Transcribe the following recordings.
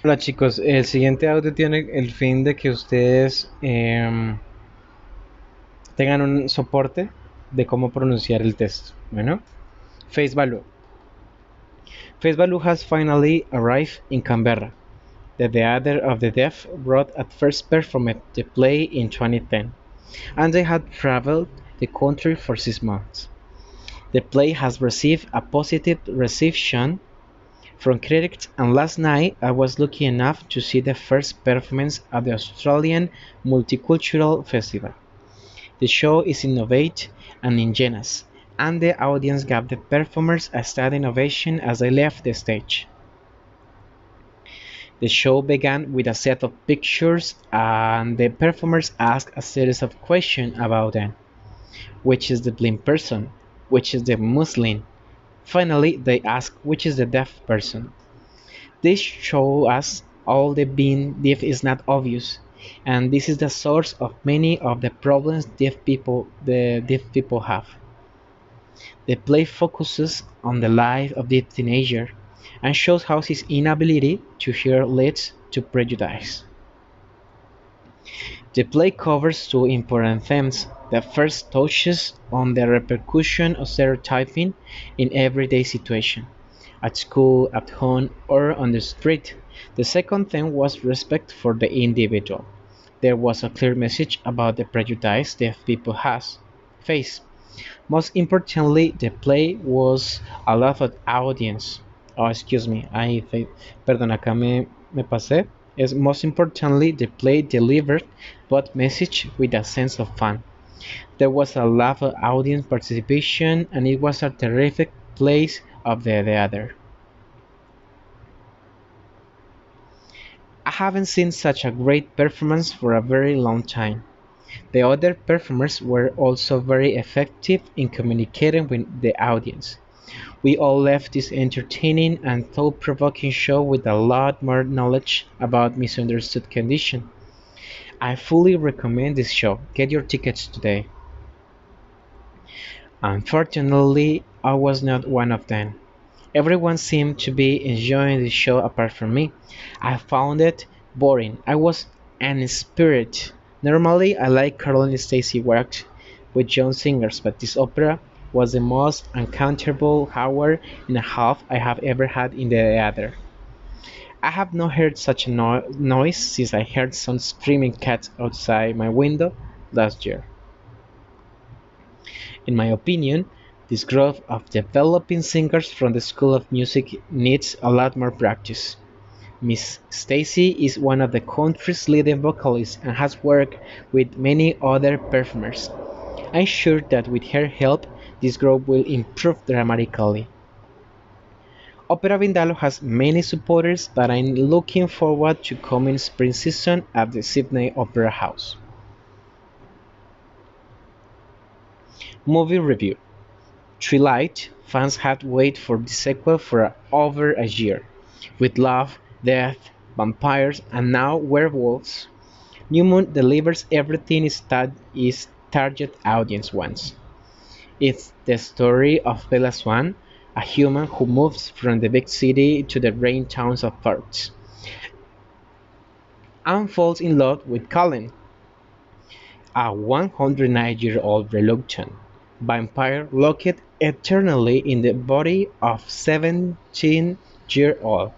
Hola chicos, el siguiente audio tiene el fin de que ustedes tengan un soporte de cómo pronunciar el texto. Bueno, face value. Face value has finally arrived in Canberra. The Theatre of the Deaf brought at first performed the play in 2010, and they had traveled the country for 6 months. The play has received a positive reception from critics, and last night I was lucky enough to see the first performance at the Australian Multicultural Festival. The show is innovative and ingenious, and the audience gave the performers a standing ovation as they left the stage. The show began with a set of pictures, and the performers asked a series of questions about them. Which is the blind person? Which is the Muslim? Finally, they asked which is the deaf person. This shows us all that being deaf is not obvious, and this is the source of many of the problems deaf people have. The play focuses on the life of the teenager and shows how his inability to hear leads to prejudice. The play covers two important themes. The first touches on the repercussion of stereotyping in everyday situations, at school, at home, or on the street. The second theme was respect for the individual. There was a clear message about the prejudice deaf people face. Most importantly, the play was a loved audience. Oh, excuse me, perdón, acá me pasé. Is most importantly, the play delivered both message with a sense of fun. There was a lot of audience participation, and it was a terrific place of the theater. I haven't seen such a great performance for a very long time. The other performers were also very effective in communicating with the audience. We all left this entertaining and thought-provoking show with a lot more knowledge about misunderstood conditions. I fully recommend this show. Get your tickets today. Unfortunately, I was not one of them. Everyone seemed to be enjoying the show apart from me. I found it boring. I was unspirited. Normally, I like Caroline Stacy worked with young singers, but this opera was the most uncomfortable hour and a half I have ever had in the theater. I have not heard such a noise since I heard some screaming cats outside my window last year. In my opinion, this group of developing singers from the School of Music needs a lot more practice. Miss Stacy is one of the country's leading vocalists and has worked with many other performers. I'm sure that with her help, this group will improve dramatically. Opera Vindaloo has many supporters, but I'm looking forward to coming spring season at the Sydney Opera House. Movie review. Twilight fans had waited for the sequel for over a year. With love, death, vampires, and now werewolves, New Moon delivers everything its target audience wants. It's the story of Bella Swan, a human who moves from the big city to the rain towns of Perth, and falls in love with Colin, a 109-year-old reluctant vampire locked eternally in the body of 17-year-old.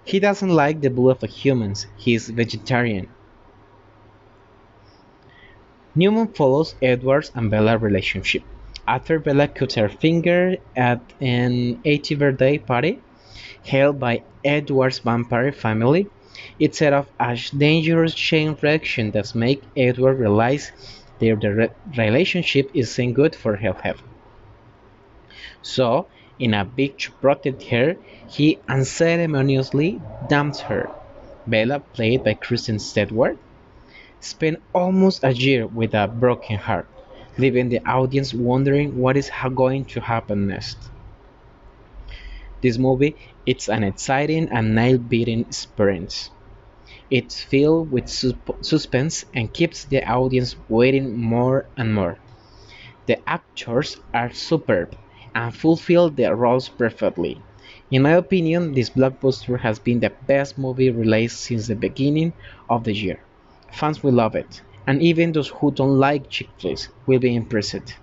He doesn't like the blood of humans, he's vegetarian. Newman follows Edward's and Bella's relationship. After Bella cuts her finger at an 80th birthday party held by Edward's vampire family, it set off a dangerous chain reaction that makes Edward realize that the relationship isn't good for her health. So, in a bid to protect her, he unceremoniously dumps her. Bella, played by Kristen Stewart, spent almost a year with a broken heart, leaving the audience wondering what is going to happen next. This movie is an exciting and nail-biting experience. It's filled with suspense and keeps the audience waiting more and more. The actors are superb and fulfill their roles perfectly. In my opinion, this blockbuster has been the best movie released since the beginning of the year. Fans will love it, and even those who don't like chick flicks will be impressed.